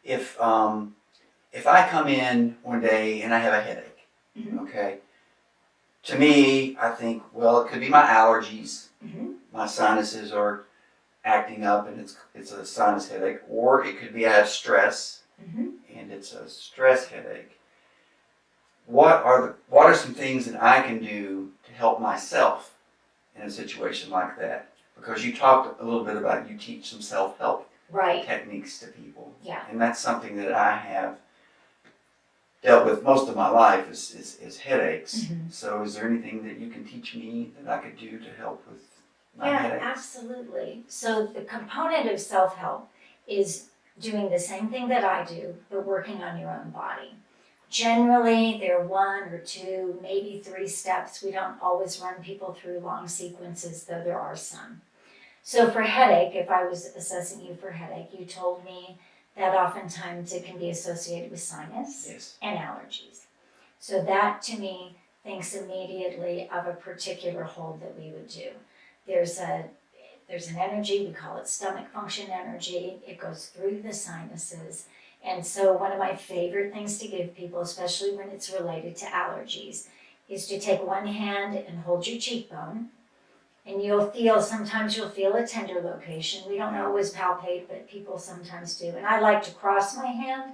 if I come in one day and I have a headache, okay, to me, I think, well, it could be my allergies. My sinuses are acting up and it's a sinus headache, or it could be I have stress and it's a stress headache. What are some things that I can do to help myself in a situation like that? Because you talked a little bit about you teach some self-help techniques to people. Yeah. And that's something that I have dealt with most of my life is headaches. So is there anything that you can teach me that I could do to help with my headaches? Absolutely. So the component of self-help is doing the same thing that I do, but working on your own body. Generally, there are 1 or 2, maybe 3 steps. We don't always run people through long sequences, though there are some. So for headache, if I was assessing you for headache, you told me that oftentimes it can be associated with sinus and allergies. So that, to me, thinks immediately of a particular hold that we would do. There's an energy, we call it stomach function energy. It goes through the sinuses. And so one of my favorite things to give people, especially when it's related to allergies, is to take one hand and hold your cheekbone. And sometimes you'll feel a tender location. We don't always palpate, but people sometimes do. And I like to cross my hand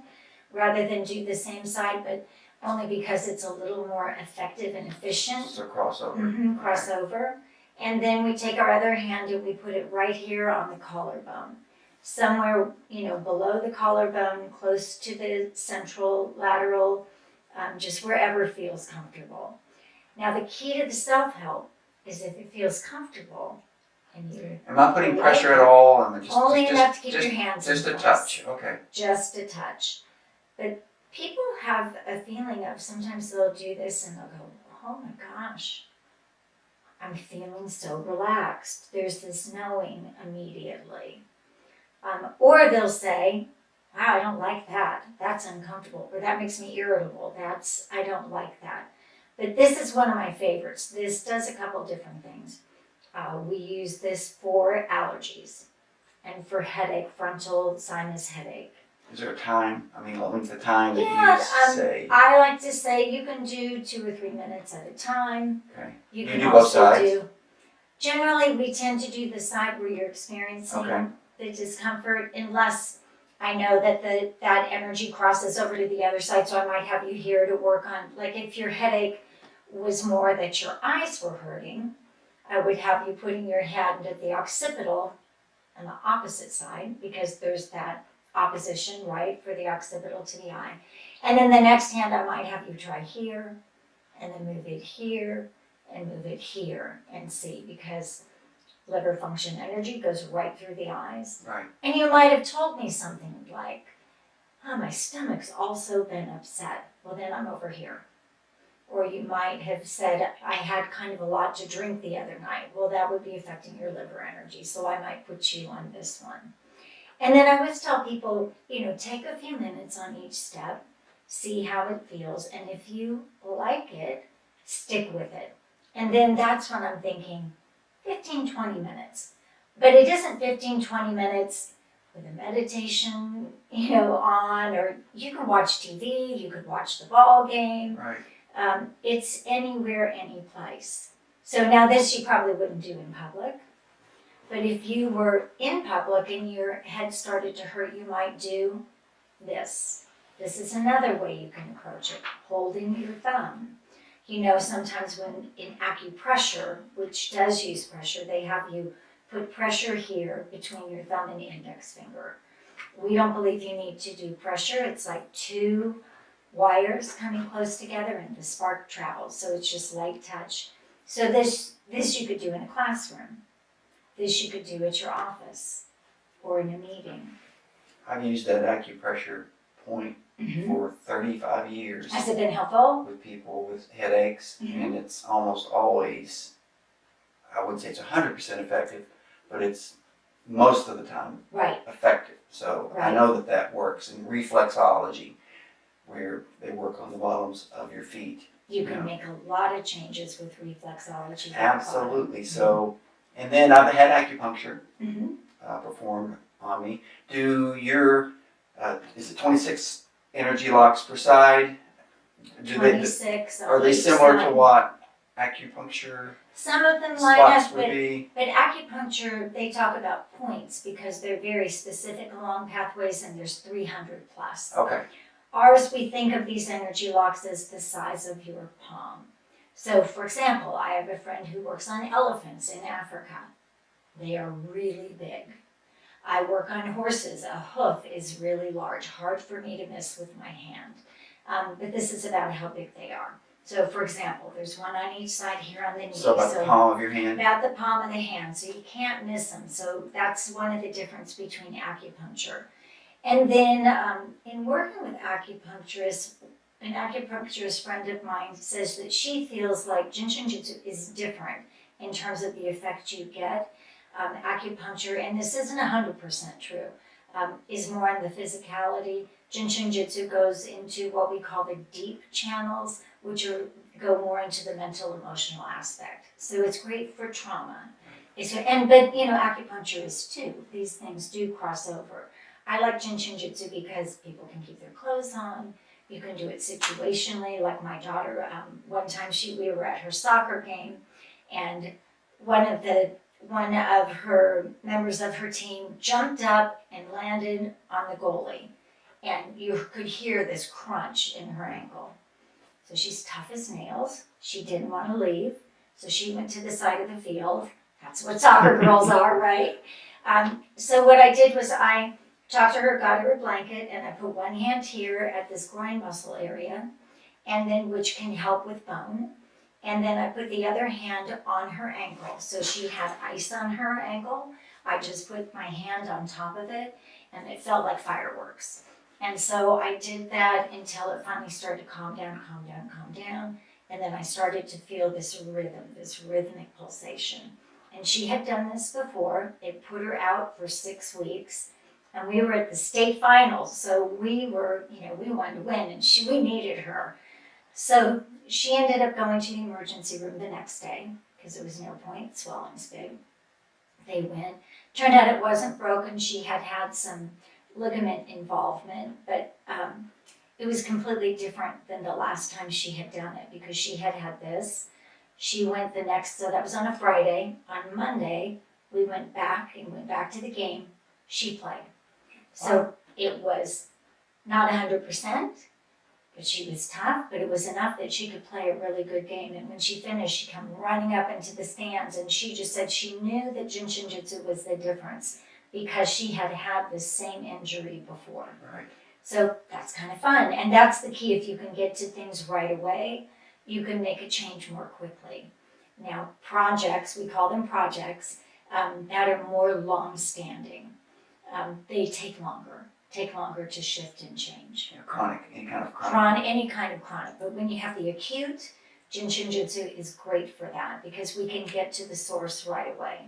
rather than do the same side, but only because it's a little more effective and efficient. So crossover. Crossover. And then we take our other hand and we put it right here on the collarbone. Somewhere, below the collarbone, close to the central lateral, just wherever feels comfortable. Now the key to the self-help is if it feels comfortable and you. Am I putting pressure at all? Only enough to keep your hands in place. Just a touch, okay. Just a touch. But people have a feeling of sometimes they'll do this and they'll go, oh my gosh, I'm feeling so relaxed. There's this knowing immediately. Or they'll say, wow, I don't like that. That's uncomfortable. Or that makes me irritable. I don't like that. But this is one of my favorites. This does a couple different things. We use this for allergies and for headache, frontal sinus headache. Is there a time? A length of time that you say? I like to say you can do 2 or 3 minutes at a time. Okay. You can can do also both sides? Generally, we tend to do the side where you're experiencing the discomfort, unless I know that that energy crosses over to the other side, so I might have you here to work on, like if your headache was more that your eyes were hurting, I would have you putting your hand at the occipital on the opposite side, because there's that opposition, right, for the occipital to the eye. And then the next hand I might have you try here, and then move it here, and move it here, and see, because liver function energy goes right through the eyes. Right. And you might have told me something like, my stomach's also been upset. Well, then I'm over here. Or you might have said, I had kind of a lot to drink the other night. Well, that would be affecting your liver energy, so I might put you on this one. And then I always tell people, take a few minutes on each step, see how it feels, and if you like it, stick with it. And then that's when I'm thinking 15, 20 minutes. But it isn't 15, 20 minutes with a meditation, on, or you can watch TV, you could watch the ball game. Right. It's anywhere, any place. So now this you probably wouldn't do in public. But if you were in public and your head started to hurt, you might do this. This is another way you can approach it, holding your thumb. Sometimes when in acupressure, which does use pressure, they have you put pressure here between your thumb and index finger. We don't believe you need to do pressure. It's like 2 wires coming close together and the spark travels. So it's just light touch. So this you could do in a classroom. This you could do at your office or in a meeting. I've used that acupressure point for 35 years. Has it been helpful? With people with headaches, and it's almost always, I wouldn't say it's 100% effective, but it's most of the time effective. So I know that works. In reflexology, where they work on the bottoms of your feet. You can make a lot of changes with reflexology. Absolutely. So, and then I've had acupuncture performed on me. Do your is it 26 energy locks per side? 26 Are on they each similar to side. what acupuncture Some of them line spots up, would be? but acupuncture, they talk about points because they're very specific along pathways, and there's 300 plus. Okay. Ours, we think of these energy locks as the size of your palm. So, for example, I have a friend who works on elephants in Africa. They are really big. I work on horses. A hoof is really large, hard for me to miss with my hand. But this is about how big they are. So, for example, there's one on each side here on the knee. So about the palm of your hand? About the palm of the hand, so you can't miss them. So that's one of the difference between acupuncture. And then in working with acupuncturists, an acupuncturist friend of mine says that she feels like Jin Shin Jyutsu is different in terms of the effect you get. Acupuncture, and this isn't 100% true, is more on the physicality. Jin Shin Jyutsu goes into what we call the deep channels, which go more into the mental, emotional aspect. So it's great for trauma. But acupuncture is too. These things do cross over. I like Jin Shin Jyutsu because people can keep their clothes on. You can do it situationally. Like my daughter, one time we were at her soccer game, and one of her members of her team jumped up and landed on the goalie, and you could hear this crunch in her ankle. So she's tough as nails. She didn't want to leave, so she went to the side of the field. That's what soccer girls are, right? So what I did was I talked to her, got her a blanket, and I put one hand here at this groin muscle area, and then which can help with bone. And then I put the other hand on her ankle. So she had ice on her ankle. I just put my hand on top of it, and it felt like fireworks. And so I did that until it finally started to calm down. And then I started to feel this rhythm, this rhythmic pulsation. And she had done this before. It put her out for 6 weeks. And we were at the state finals. So we wanted to win, and we needed her. So she ended up going to the emergency room the next day because there was no point, swelling's big. They went. Turned out it wasn't broken. She had had some ligament involvement, but it was completely different than the last time she had done it because she had had this. She went so that was on a Friday. On Monday, we went back to the game. She played. So it was not 100%. But she was tough, but it was enough that she could play a really good game. And when she finished, she came running up into the stands, and she just said she knew that Jin Shin Jyutsu was the difference because she had had the same injury before. Right. So that's kind of fun. And that's the key. If you can get to things right away, you can make a change more quickly. Now, projects, we call them projects, that are more long-standing. They take longer to shift and change. Chronic, any kind of chronic. Any kind of chronic. But when you have the acute, Jin Shin Jyutsu is great for that because we can get to the source right away.